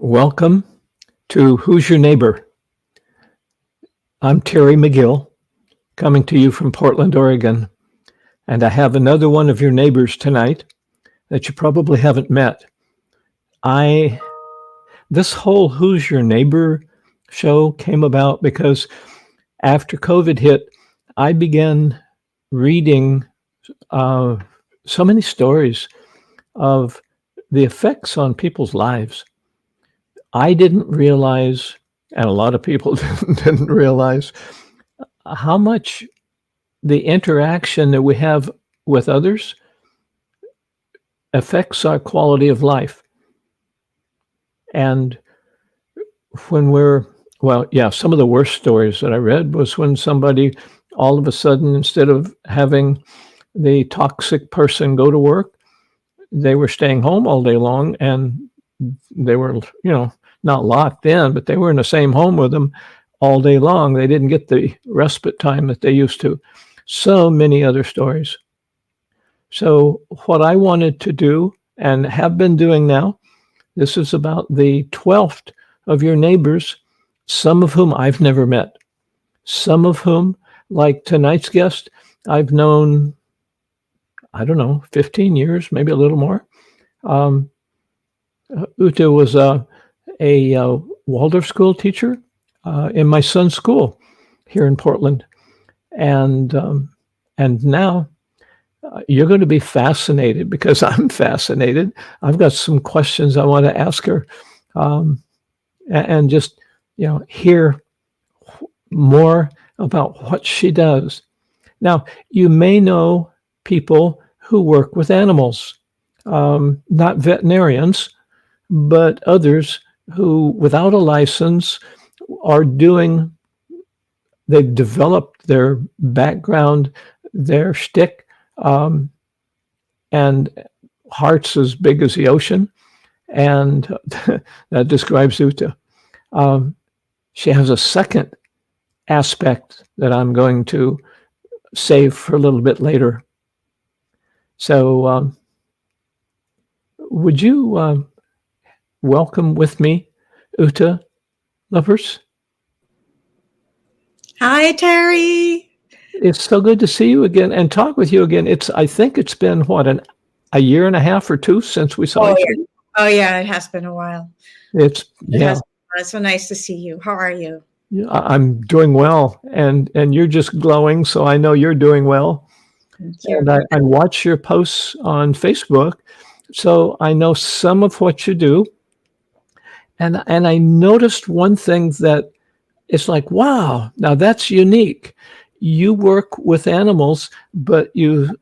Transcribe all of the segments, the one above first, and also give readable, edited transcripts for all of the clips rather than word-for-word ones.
Welcome to Who's Your Neighbor? I'm Terry McGill, coming to you from Portland, Oregon, and I have another one of your neighbors tonight that you probably haven't met. This whole Who's Your Neighbor show came about because after COVID hit, I began reading so many stories of the effects on people's lives. I didn't realize, and a lot of people didn't realize, how much the interaction that we have with others affects our quality of life. And when some of the worst stories that I read was when somebody all of a sudden, instead of having the toxic person go to work, they were staying home all day long, and they were, not locked in, but they were in the same home with them all day long. They didn't get the respite time that they used to. So many other stories. So what I wanted to do, and have been doing now, this is about the 12th of your neighbors, some of whom I've never met. Some of whom, like tonight's guest, I've known, 15 years, maybe a little more. Ute was a Waldorf school teacher in my son's school here in Portland. And now you're going to be fascinated, because I'm fascinated. I've got some questions I want to ask her, and just, hear more about what she does. Now, you may know people who work with animals, not veterinarians, but others who, without a license, they've developed their background, their shtick, and hearts as big as the ocean. And that describes Ute. She has a second aspect that I'm going to save for a little bit later. So would you welcome with me Ute Luppertz? Hi, Terry. It's so good to see you again and talk with you again. I think it's been a year and a half or two since we saw each other. Oh yeah, it has been a while. It's so nice to see you. How are you? I'm doing well, and you're just glowing, so I know you're doing well. And I watch your posts on Facebook, so I know some of what you do. And I noticed one thing that it's like, wow, now that's unique. You work with animals, but you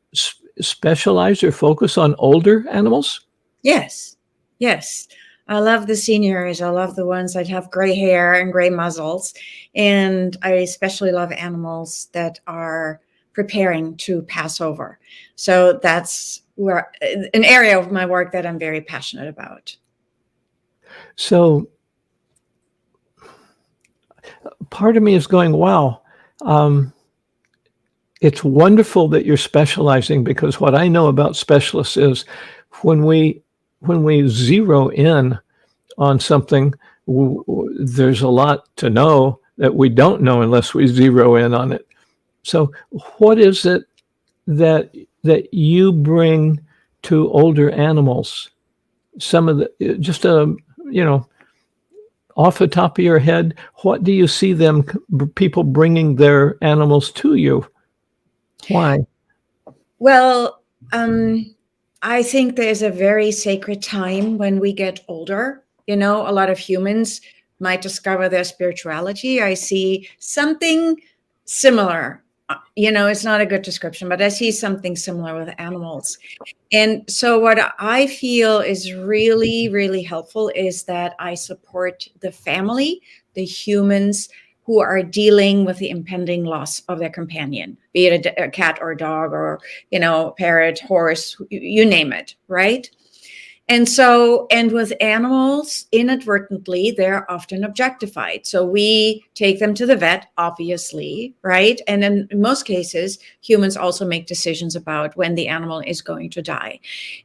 specialize or focus on older animals? Yes. I love the seniors. I love the ones that have gray hair and gray muzzles. And I especially love animals that are preparing to pass over. So that's an area of my work that I'm very passionate about. So part of me is going, wow, it's wonderful that you're specializing, because what I know about specialists is when we zero in on something, there's a lot to know that we don't know unless we zero in on it. So what is it that you bring to older animals? Some of the, just off the top of your head, what do you see people bringing their animals to you? Why? Well, I think there's a very sacred time when we get older. A lot of humans might discover their spirituality. I see something similar. It's not a good description, but I see something similar with animals. And so what I feel is really, really helpful is that I support the family, the humans who are dealing with the impending loss of their companion, be it a cat or a dog or, parrot, horse, you name it, right? And with animals, inadvertently, they're often objectified. So we take them to the vet, obviously, right? And in most cases, humans also make decisions about when the animal is going to die.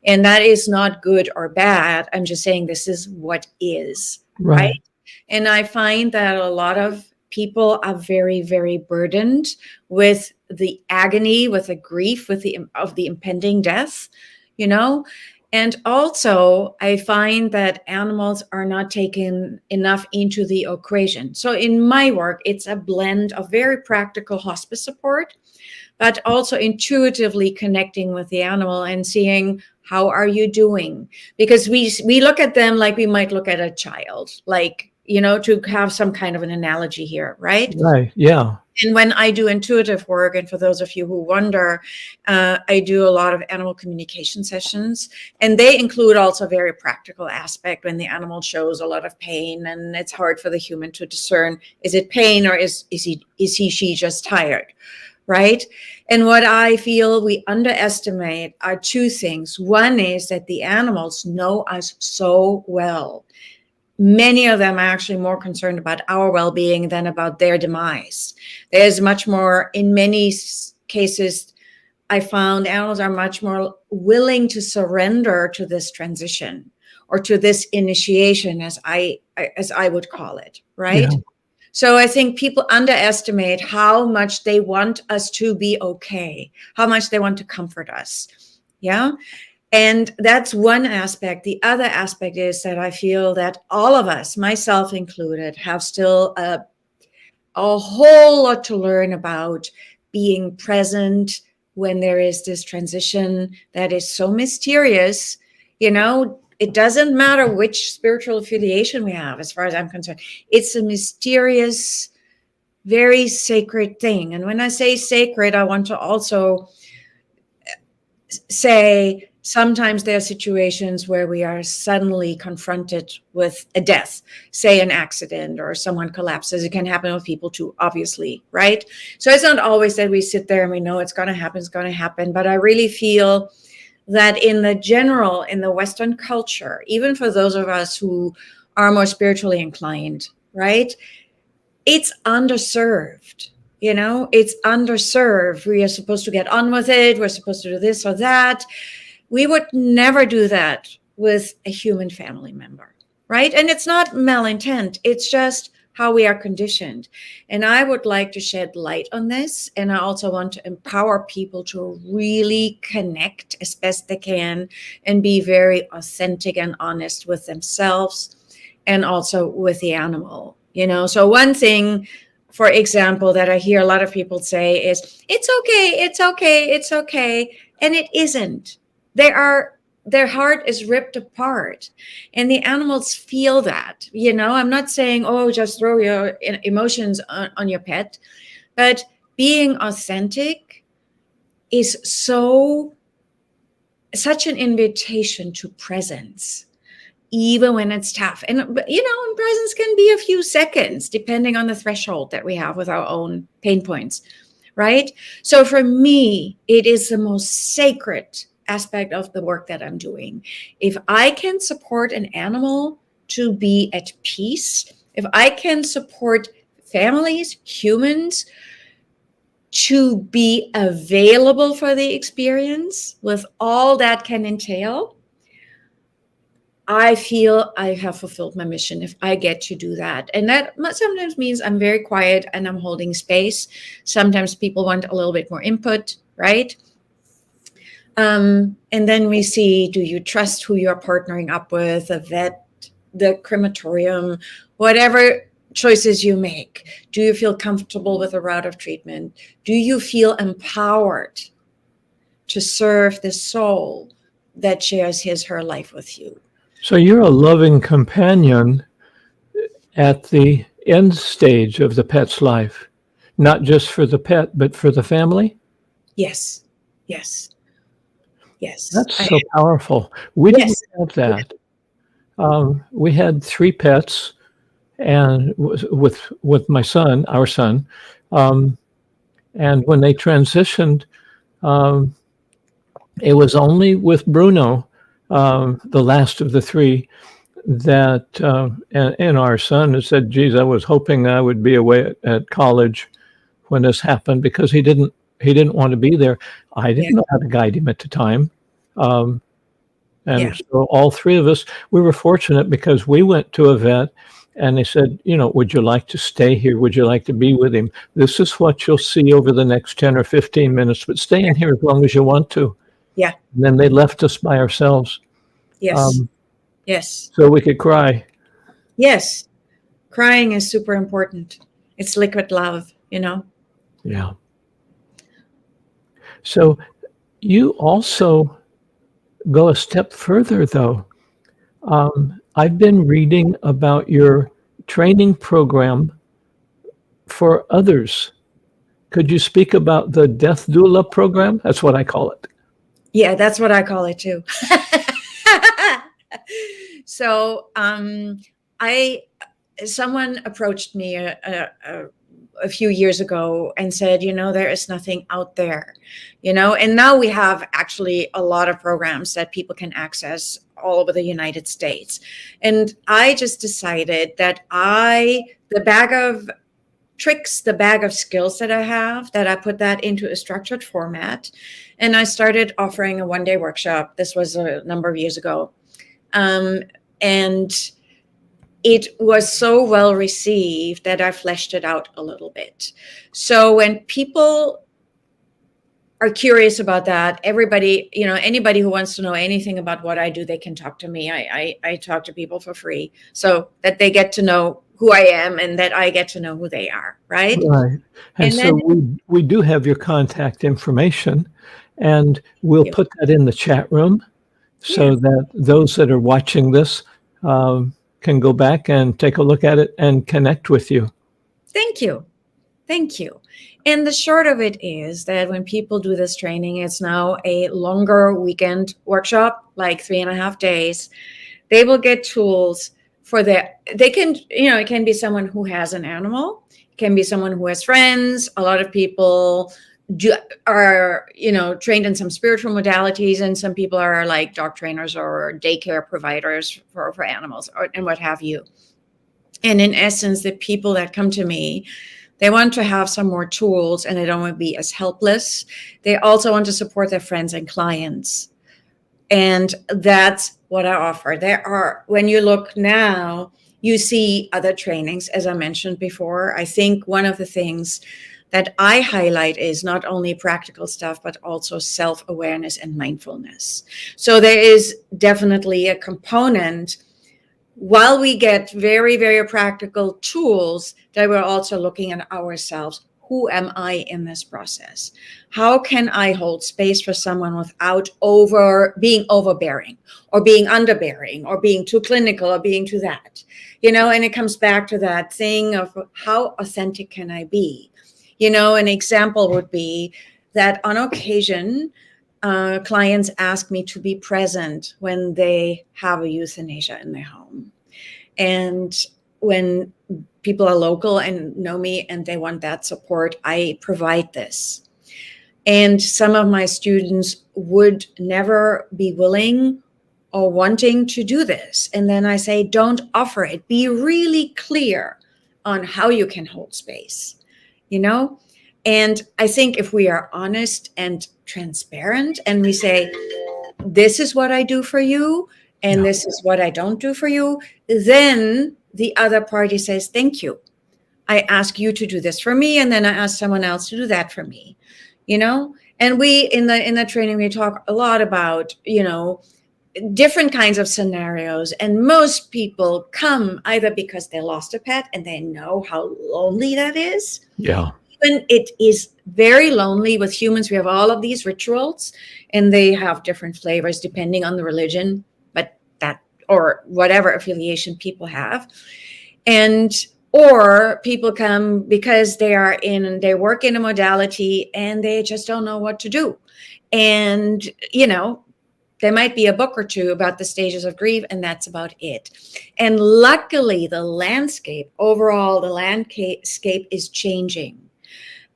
And that is not good or bad. I'm just saying this is what is, right? And I find that a lot of people are very, very burdened with the agony, with the grief, of the impending death, you know? And also, I find that animals are not taken enough into the equation. So in my work, it's a blend of very practical hospice support, but also intuitively connecting with the animal and seeing, how are you doing? Because we look at them like we might look at a child, like, to have some kind of an analogy here, right? Right, yeah. And when I do intuitive work, and for those of you who wonder, I do a lot of animal communication sessions, and they include also a very practical aspect when the animal shows a lot of pain, and it's hard for the human to discern, is it pain or is she just tired, right? And what I feel we underestimate are two things. One is that the animals know us so well. Many of them are actually more concerned about our well-being than about their demise. There's much more, in many cases, I found animals are much more willing to surrender to this transition or to this initiation, as I would call it, right? Yeah. So I think people underestimate how much they want us to be okay, how much they want to comfort us. Yeah. And that's one aspect. The other aspect is that I feel that all of us, myself included, have still a whole lot to learn about being present when there is this transition that is so mysterious. It doesn't matter which spiritual affiliation we have, as far as I'm concerned. It's a mysterious, very sacred thing. And when I say sacred, I want to also say, sometimes there are situations where we are suddenly confronted with a death, say an accident or someone collapses. It can happen with people too, obviously, right? So it's not always that we sit there and we know it's going to happen. But I really feel that in the Western culture, even for those of us who are more spiritually inclined, right? It's underserved. It's underserved. We are supposed to get on with it. We're supposed to do this or that. We would never do that with a human family member, right? And it's not malintent. It's just how we are conditioned. And I would like to shed light on this. And I also want to empower people to really connect as best they can and be very authentic and honest with themselves and also with the animal. So one thing, for example, that I hear a lot of people say is, it's okay, it's okay, it's okay. And it isn't. Their heart is ripped apart, and the animals feel that. I'm not saying, oh, just throw your emotions on your pet, but being authentic is such an invitation to presence, even when it's tough. And presence can be a few seconds, depending on the threshold that we have with our own pain points, right? So for me, it is the most sacred aspect of the work that I'm doing. If I can support an animal to be at peace, if I can support families, humans, to be available for the experience with all that can entail, I feel I have fulfilled my mission if I get to do that. And that sometimes means I'm very quiet and I'm holding space. Sometimes people want a little bit more input, right? And then we see, do you trust who you're partnering up with, a vet, the crematorium, whatever choices you make? Do you feel comfortable with a route of treatment? Do you feel empowered to serve the soul that shares her life with you? So you're a loving companion at the end stage of the pet's life, not just for the pet, but for the family? Yes, yes. Yes. That's so powerful. We didn't have that. We had 3 pets, and with my son, our son, and when they transitioned, it was only with Bruno the last of the three, that and our son has said, geez, I was hoping I would be away at college when this happened, because he didn't want to be there. I Yeah. didn't know how to guide him at the time. Um, Yeah. and so all three of us, we were fortunate because we went to a vet and they said, would you like to stay here? Would you like to be with him? This is what you'll see over the next 10 or 15 minutes, but stay in here as long as you want to. Yeah. And then they left us by ourselves. Yes. Yes. So we could cry. Yes. Crying is super important. It's liquid love, Yeah. So you also go a step further, though. I've been reading about your training program for others. Could you speak about the Death Doula program? That's what I call it. Yeah, that's what I call it too. So someone approached me a few years ago and said, there is nothing out there, and now we have actually a lot of programs that people can access all over the United States. And I just decided that the bag of tricks, the bag of skills that I have, that I put that into a structured format. And I started offering a one-day workshop. This was a number of years ago. And it was so well received that I fleshed it out a little bit. So when people are curious about that, everybody, anybody who wants to know anything about what I do, they can talk to me. I talk to people for free so that they get to know who I am and that I get to know who they are, right? Right. And so we do have your contact information, and we'll put that in the chat room so that those that are watching this can go back and take a look at it and connect with you. Thank you. Thank you. And the short of it is that when people do this training, it's now a longer weekend workshop, like 3.5 days. They will get tools they can, it can be someone who has an animal. It can be someone who has friends. A lot of people are trained in some spiritual modalities, and some people are like dog trainers or daycare providers for animals and what have you. And in essence, the people that come to me, they want to have some more tools, and they don't want to be as helpless. They also want to support their friends and clients. And that's what I offer. When you look now, you see other trainings, as I mentioned before. I think one of the things that I highlight is not only practical stuff, but also self-awareness and mindfulness. So there is definitely a component, while we get very, very practical tools, that we're also looking at ourselves. Who am I in this process? How can I hold space for someone without being overbearing or being underbearing or being too clinical or being too that, and it comes back to that thing of how authentic can I be? An example would be that on occasion, clients ask me to be present when they have a euthanasia in their home. And when people are local and know me and they want that support, I provide this. And some of my students would never be willing or wanting to do this. And then I say, don't offer it. Be really clear on how you can hold space, And I think if we are honest and transparent and we say, this is what I do for you, and this is what I don't do for you, then the other party says, thank you. I ask you to do this for me, and then I ask someone else to do that for me, And we, in the training, we talk a lot about, different kinds of scenarios. And most people come either because they lost a pet and they know how lonely that is. Yeah. Even it is very lonely. With humans, we have all of these rituals, and they have different flavors depending on the religion, or whatever affiliation people have. Or people come because they work in a modality and they just don't know what to do. And, there might be a book or two about the stages of grief, and that's about it. And luckily, the landscape is changing.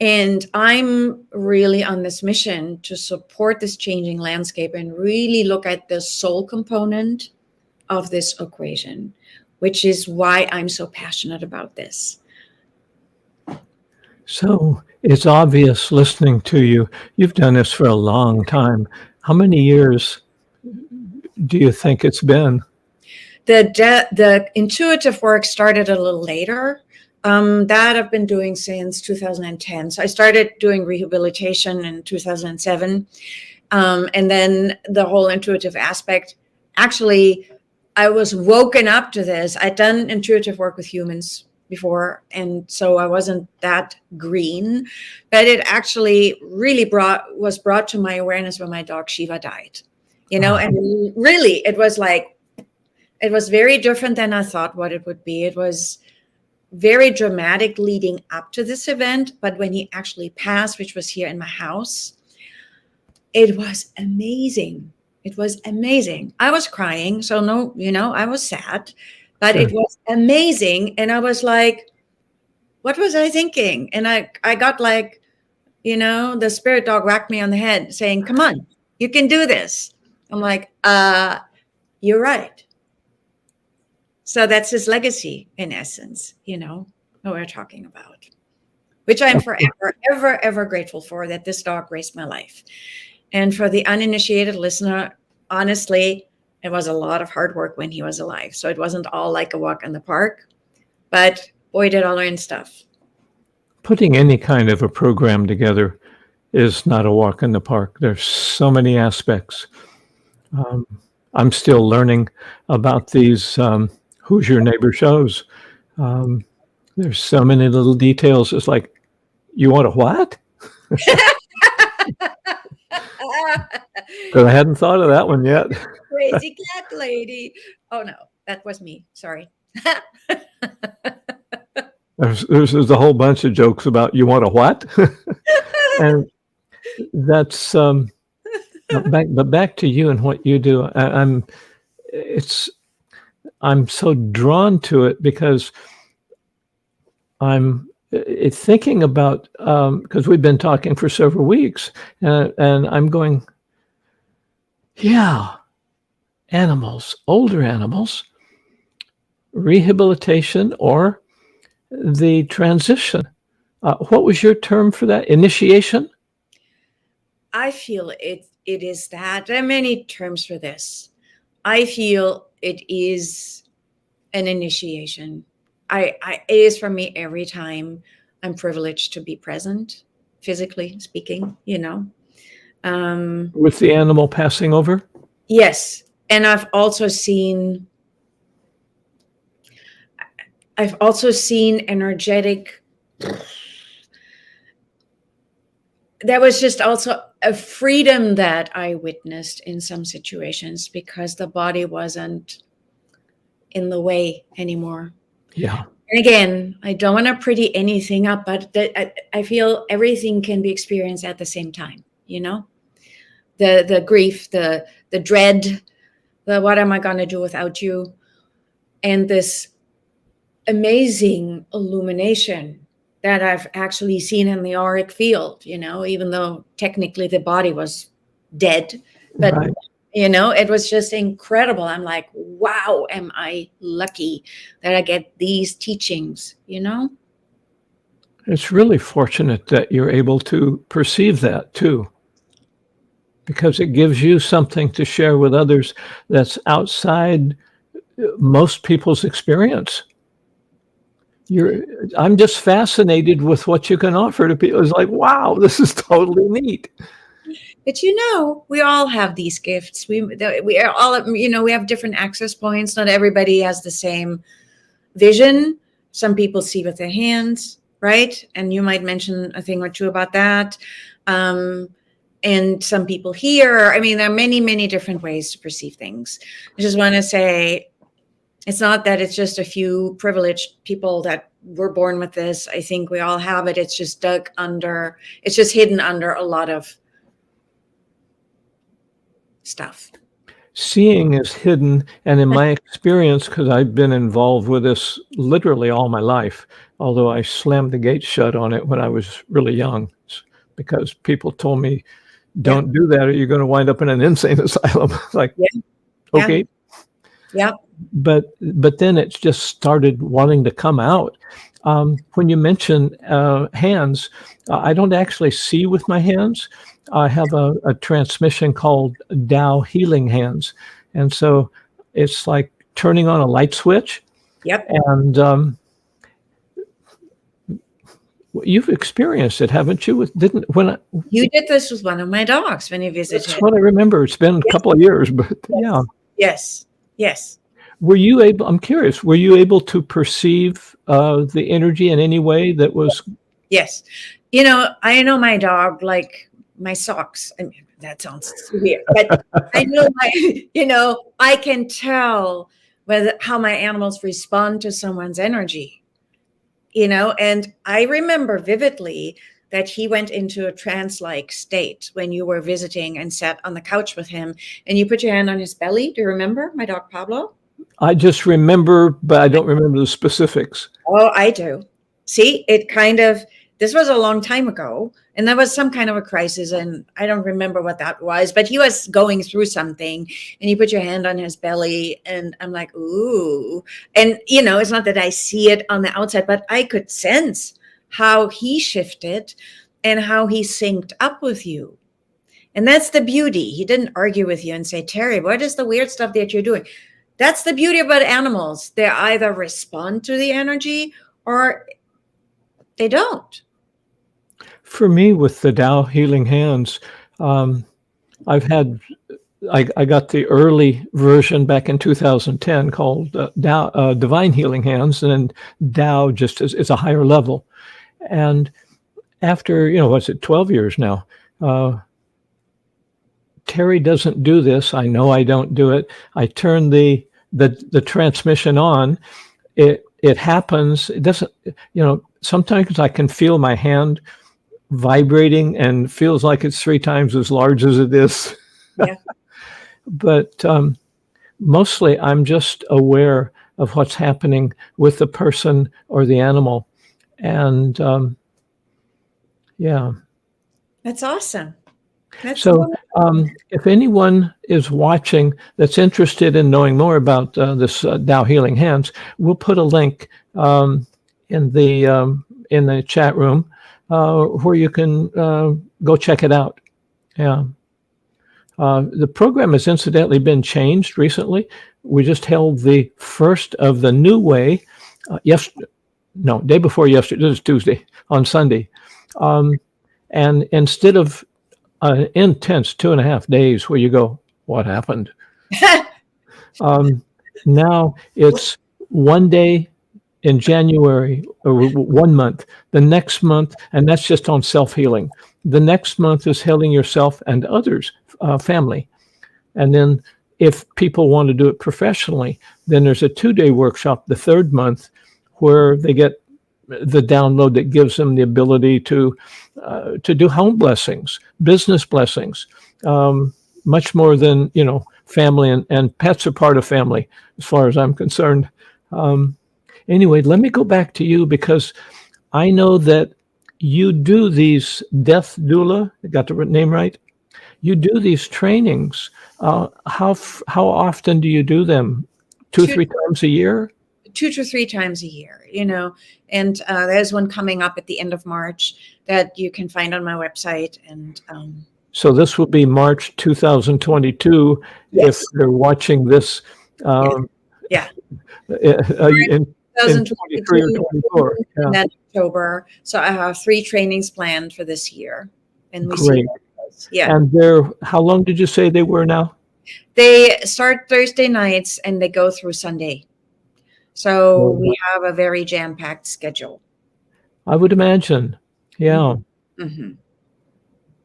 And I'm really on this mission to support this changing landscape and really look at the soul component of this equation, which is why I'm so passionate about this. So it's obvious listening to you. You've done this for a long time. How many years do you think it's been? The intuitive work started a little later. That I've been doing since 2010. So I started doing rehabilitation in 2007. And then the whole intuitive aspect, actually, I was woken up to this. I'd done intuitive work with humans before, and so I wasn't that green, but it actually really was brought to my awareness when my dog Shiva died, and really it was very different than I thought what it would be. It was very dramatic leading up to this event, but when he actually passed, which was here in my house, it was amazing. It was amazing. I was crying, so no, I was sad, but Sure. it was amazing. And I was like, what was I thinking? And I got like, the spirit dog whacked me on the head saying, come on, you can do this. I'm like, you're right. So that's his legacy in essence, what we're talking about, which I'm forever, ever, ever grateful for, that this dog raised my life. And for the uninitiated listener, honestly, it was a lot of hard work when he was alive. So it wasn't all like a walk in the park, but boy, did I learn stuff. Putting any kind of a program together is not a walk in the park. There's so many aspects. I'm still learning about these Who's Your Neighbor shows. There's so many little details. It's like, you want a what? Because I hadn't thought of that one yet. Crazy cat lady. Oh no, that was me. Sorry. There's a whole bunch of jokes about you want a what? And that's back to you and what you do. I'm so drawn to it because I'm thinking about, because we've been talking for several weeks, and I'm going, yeah, animals, older animals, rehabilitation or the transition. What was your term for that? Initiation? I feel it is that. There are many terms for this. I feel it is an initiation. It is for me every time I'm privileged to be present, physically speaking, With the animal passing over? Yes. And I've also seen energetic. There was just also a freedom that I witnessed in some situations because the body wasn't in the way anymore. Yeah. And again, I don't want to pretty anything up, but I feel everything can be experienced at the same time, the grief, the dread, the what am I going to do without you? And this amazing illumination that I've actually seen in the auric field, even though technically the body was dead, but right. It was just incredible. I'm like, wow, am I lucky that I get these teachings, It's really fortunate that you're able to perceive that too, because it gives you something to share with others that's outside most people's experience. I'm just fascinated with what you can offer to people. It's like, wow, this is totally neat. But we all have these gifts. We are all, we have different access points. Not everybody has the same vision. Some people see with their hands, right? And you might mention a thing or two about that. And some people hear. I mean, there are many, many different ways to perceive things. I just want to say, it's not that it's just a few privileged people that were born with this. I think we all have it. It's just it's just hidden under a lot of stuff. seeing is hidden. And in my experience, because I've been involved with this literally all my life, although I slammed the gate shut on it when I was really young, because people told me, don't do that or you're going to wind up in an insane asylum. Like, Yeah. okay. Yeah. But then it just started wanting to come out. When you mention hands, I don't actually see with my hands. I have a transmission called Tao Healing Hands. And so it's like turning on a light switch. Yep. And you've experienced it, haven't you? You did this with one of my dogs when you visited. That's what I remember. It's been a couple of years, but yeah. Yes. Yes. Were you able, I'm curious, were you able to perceive the energy in any way that was? Yes. You know, I know my dog like my socks. I mean, that sounds weird, but I know I can tell how my animals respond to someone's energy, and I remember vividly that he went into a trance-like state when you were visiting and sat on the couch with him and you put your hand on his belly. Do you remember my dog Pablo? I just remember, but I don't remember the specifics. Oh, I do. See, this was a long time ago, and there was some kind of a crisis, and I don't remember what that was, but he was going through something, and you put your hand on his belly, and I'm like, ooh. And, it's not that I see it on the outside, but I could sense how he shifted and how he synced up with you. And that's the beauty. He didn't argue with you and say, Terry, what is the weird stuff that you're doing? That's the beauty about animals. They either respond to the energy or they don't. For me, with the Tao Healing Hands, I got the early version back in 2010 called Divine Healing Hands, and Tao just is a higher level. And after, 12 years now, Terry doesn't do this. I know I don't do it. I turn the transmission on. It happens. It doesn't, sometimes I can feel my hand vibrating and feels like it's 3 times as large as it is. Yeah. But mostly I'm just aware of what's happening with the person or the animal. And yeah. That's awesome. So if anyone is watching that's interested in knowing more about this Tao Healing Hands, we'll put a link in the chat room where you can go check it out. Yeah. The program has incidentally been changed recently. We just held the first of the new way day before yesterday. This is Tuesday, on Sunday. And instead of an intense 2.5 days where you go, what happened? Now it's one day in January, or 1 month, the next month, and that's just on self-healing. The next month is healing yourself and others, family. And then if people want to do it professionally, then there's a 2-day workshop the third month where they get the download that gives them the ability to do home blessings, business blessings, much more than, family, and pets are part of family as far as I'm concerned. Anyway, let me go back to you, because I know that you do these Death Doula. I got the name right? You do these trainings. How often do you do them? 2-3 times a year? 2 to 3 times a year, and there's one coming up at the end of March that you can find on my website. And so this will be March 2022. Yes. If they're watching this yeah. in 2023 or 24. In that October. So I have 3 trainings planned for this year. And we Great. See yeah. And how long did you say they were now? They start Thursday nights and they go through Sunday. So we have a very jam-packed schedule. I would imagine. Yeah. Mm-hmm.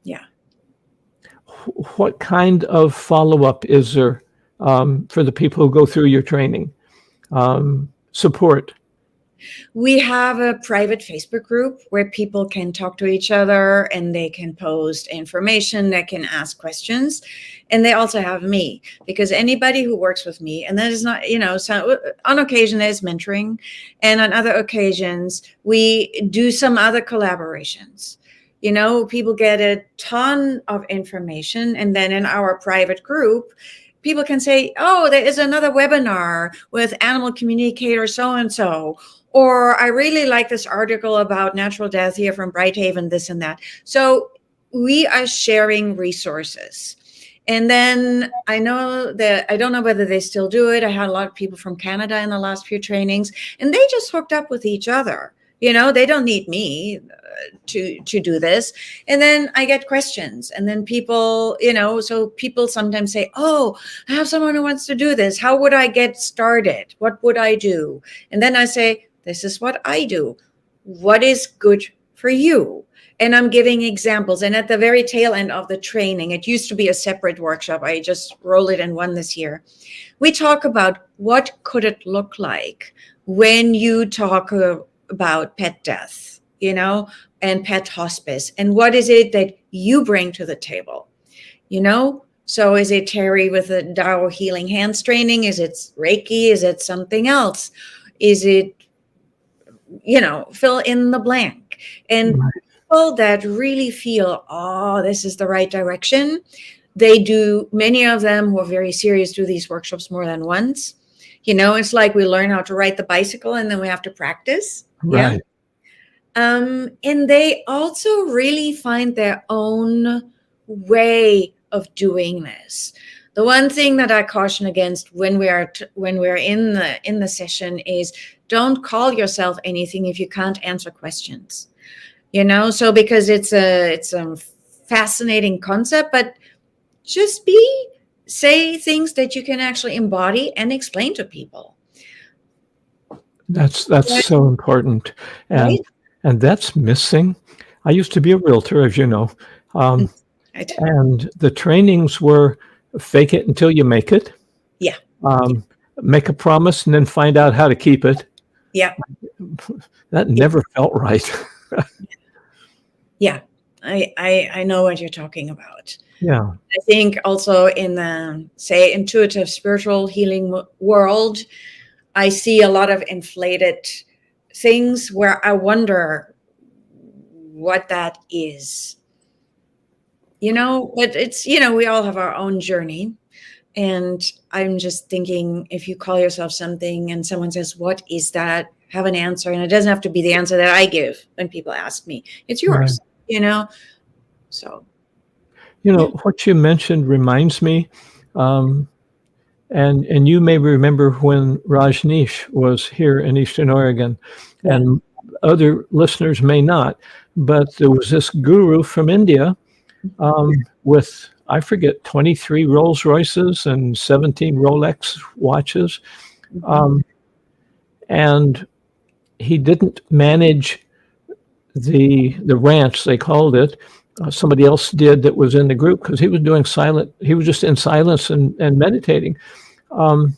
Yeah. What kind of follow-up is there for the people who go through your training? Support? We have a private Facebook group where people can talk to each other and they can post information, they can ask questions. And they also have me, because anybody who works with me, and that is not, so on occasion there's mentoring, and on other occasions we do some other collaborations. People get a ton of information, and then in our private group, people can say, oh, there is another webinar with animal communicator so-and-so, or I really like this article about natural death here from Brighthaven, this and that. So we are sharing resources. And then I know that, I don't know whether they still do it. I had a lot of people from Canada in the last few trainings, and they just hooked up with each other. They don't need me to do this. And then I get questions, and then people, so people sometimes say, oh, I have someone who wants to do this. How would I get started? What would I do? And then I say, this is what I do. What is good for you? And I'm giving examples. And at the very tail end of the training, it used to be a separate workshop. I just rolled it in one this year. We talk about what could it look like when you talk about pet death, and pet hospice. And what is it that you bring to the table? So is it Terry with a Tao healing hands training? Is it Reiki? Is it something else? Is it, fill in the blank. And people that really feel, oh, this is the right direction, they do, many of them who are very serious do these workshops more than once. It's like we learn how to ride the bicycle and then we have to practice. Right. And they also really find their own way of doing this. The one thing that I caution against when we're in the session is, don't call yourself anything if you can't answer questions. So because it's a fascinating concept, but just say things that you can actually embody and explain to people. That's so important, Right? and that's missing. I used to be a realtor, as you know, and the trainings were fake it until you make it. Yeah. Make a promise and then find out how to keep it. Yeah. That never felt right. Yeah. I know what you're talking about. Yeah. I think also in the, say, intuitive spiritual healing world, I see a lot of inflated things where I wonder what that is. But it's, we all have our own journey. And I'm just thinking, if you call yourself something and someone says, what is that? Have an answer. And it doesn't have to be the answer that I give when people ask me. It's yours, So. What you mentioned reminds me, and you may remember when Rajneesh was here in Eastern Oregon, and other listeners may not, but there was this guru from India with, I forget, 23 Rolls Royces and 17 Rolex watches. And he didn't manage the ranch, they called it. Somebody else did that was in the group, because he was doing he was just in silence and meditating. And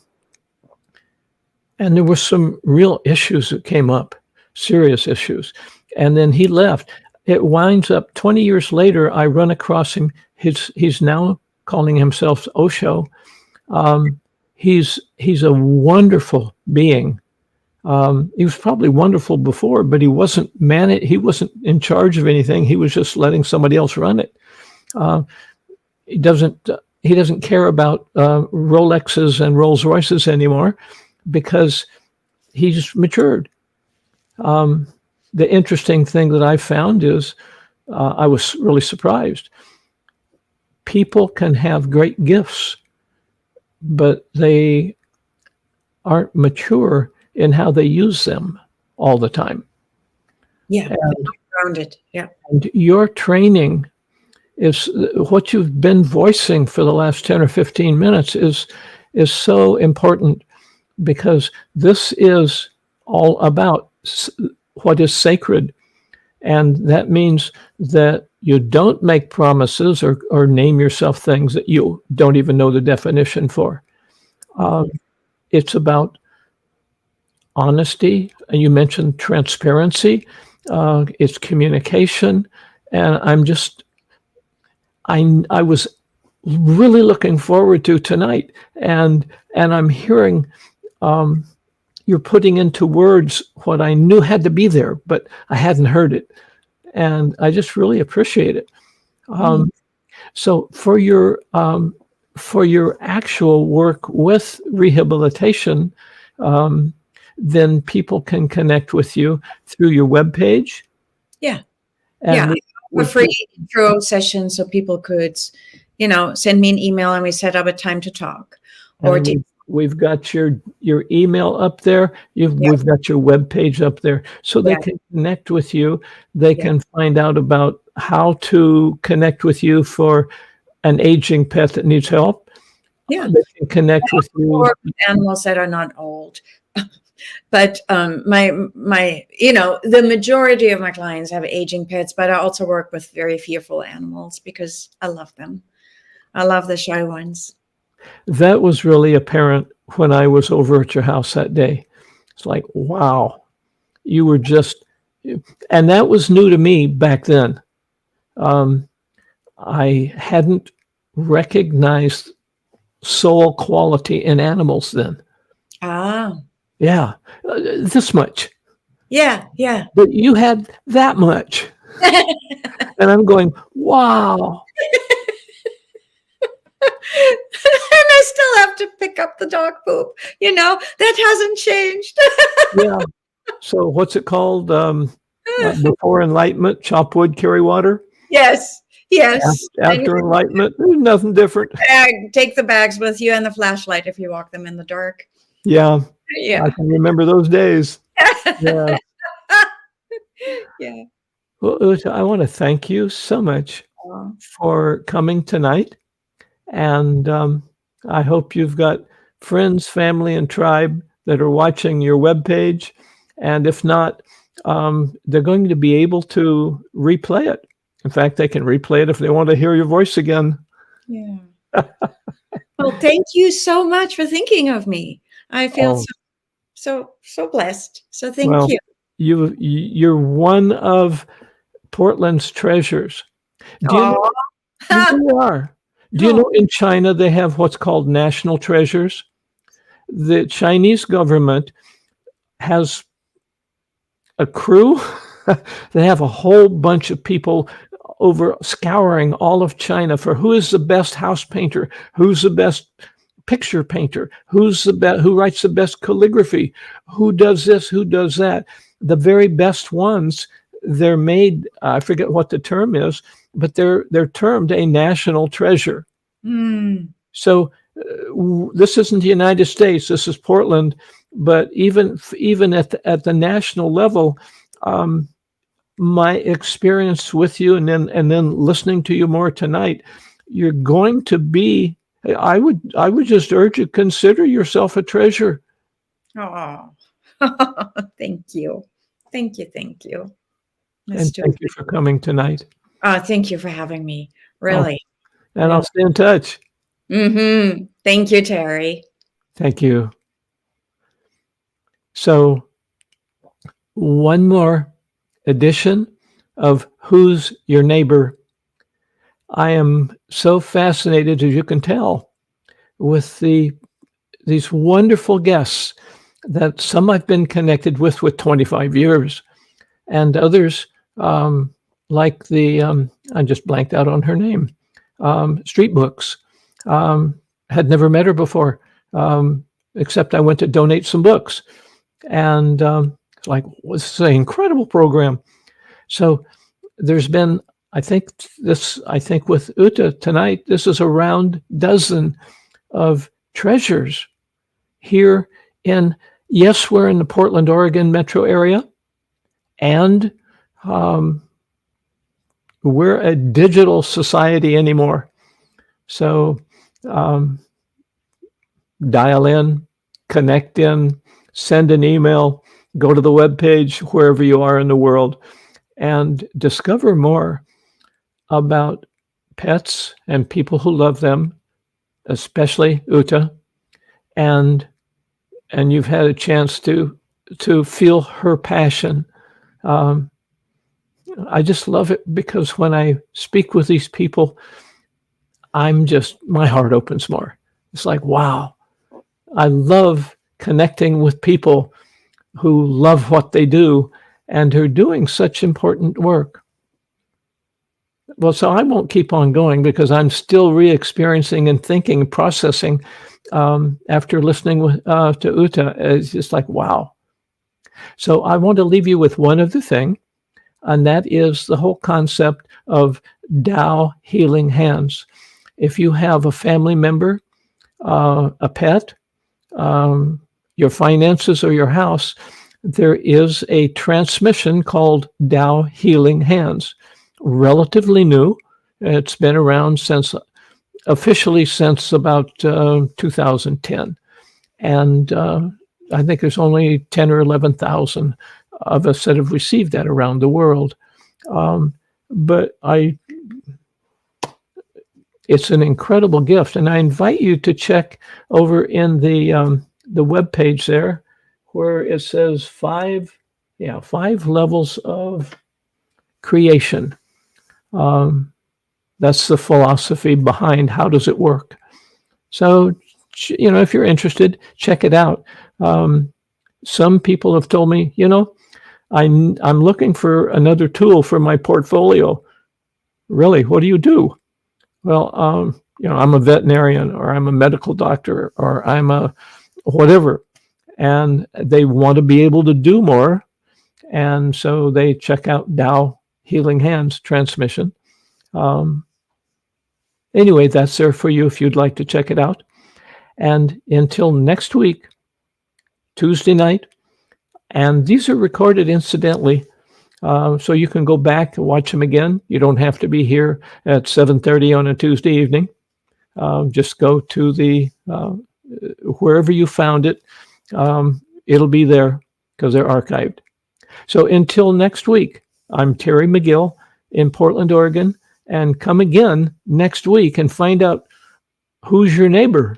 there were some real issues that came up, serious issues. And then he left. It winds up 20 years later, I run across him. He's now calling himself Osho. He's a wonderful being. He was probably wonderful before, but he wasn't he wasn't in charge of anything. He was just letting somebody else run it. He doesn't care about Rolexes and Rolls Royces anymore, because he's matured. The interesting thing that I found is, I was really surprised. People can have great gifts, but they aren't mature in how they use them all the time. Yeah, grounded. Yeah. And your training is what you've been voicing for the last 10 or 15 minutes is so important, because this is all about what is sacred. And that means that you don't make promises or name yourself things that you don't even know the definition for. It's about honesty, and you mentioned transparency, it's communication, and I was really looking forward to tonight, and I'm hearing you're putting into words what I knew had to be there, but I hadn't heard it, and I just really appreciate it. So for your actual work with rehabilitation, then people can connect with you through your webpage. Yeah. And For free intro session, so people could, send me an email and we set up a time to talk. Or we've got your email up there. We've got your webpage up there, so they can connect with you. They can find out about how to connect with you for an aging pet that needs help. Yeah, they can connect with you. Or animals that are not old. But my the majority of my clients have aging pets, but I also work with very fearful animals because I love them. I love the shy ones. That was really apparent when I was over at your house that day. It's like, wow, you were just, and that was new to me back then. I hadn't recognized soul quality in animals then. Yeah, this much. Yeah. But you had that much. And I'm going, wow. And I still have to pick up the dog poop. That hasn't changed. Yeah. So what's it called? Before enlightenment, chop wood, carry water? Yes. After enlightenment, there's nothing different. Take the bags with you and the flashlight if you walk them in the dark. Yeah. I can remember those days. Yeah. Yeah. Well, Ute, I want to thank you so much for coming tonight. And I hope you've got friends, family, and tribe that are watching your webpage. And if not, they're going to be able to replay it. In fact, they can replay it if they want to hear your voice again. Yeah. Well, thank you so much for thinking of me. I feel so blessed. So thank you. You're one of Portland's treasures. Do you are? Do you know in China they have what's called national treasures? The Chinese government has a crew. They have a whole bunch of people over scouring all of China for who is the best house painter, who's the best picture painter, who writes the best calligraphy, who does this, who does that. The very best ones, they're made, I forget what the term is, but they're termed a national treasure. So this isn't the United States, this is Portland, but even at the national level, my experience with you and then listening to you more tonight, you're going to be, I would just urge you, consider yourself a treasure. Oh, thank you. Thank you. And thank you for coming tonight. Thank you for having me. Really. And I'll stay in touch. Thank you, Terry. Thank you. So one more edition of Who's Your Neighbor? I am so fascinated, as you can tell, with these wonderful guests that some I've been connected with 25 years, and others like the I just blanked out on her name, Street Books. Had never met her before, except I went to donate some books, and this is an incredible program. So there's been, I think with Ute tonight, this is a round dozen of treasures here yes, we're in the Portland, Oregon metro area, and we're a digital society anymore. So dial in, connect in, send an email, go to the webpage wherever you are in the world, and discover more about pets and people who love them, especially Ute. And you've had a chance to to feel her passion. Um, I just love it because when I speak with these people, my heart opens more. It's like, wow, I love connecting with people who love what they do and who are doing such important work. Well, so I won't keep on going because I'm still re-experiencing and thinking and processing after listening to Ute. It's just like, wow. So I want to leave you with one other thing, and that is the whole concept of Tao healing hands. If you have a family member, a pet, your finances, or your house, there is a transmission called Tao Healing Hands, relatively new. It's been around officially since about 2010. And I think there's only 10 or 11,000 of us that have received that around the world. But it's an incredible gift. And I invite you to check over in the web page there where it says five levels of creation. That's the philosophy behind how does it work. So, if you're interested, check it out. Some people have told me, I'm looking for another tool for my portfolio. Really, what do you do? Well, I'm a veterinarian, or I'm a medical doctor, or I'm a whatever. And they want to be able to do more. And so they check out Tao Healing Hands transmission. Anyway, that's there for you if you'd like to check it out. And until next week, Tuesday night, and these are recorded incidentally, so you can go back and watch them again. You don't have to be here at 7:30 on a Tuesday evening. Just go to the wherever you found it. It'll be there because they're archived. So until next week, I'm Terry McGill in Portland, Oregon, and come again next week and find out who's your neighbor.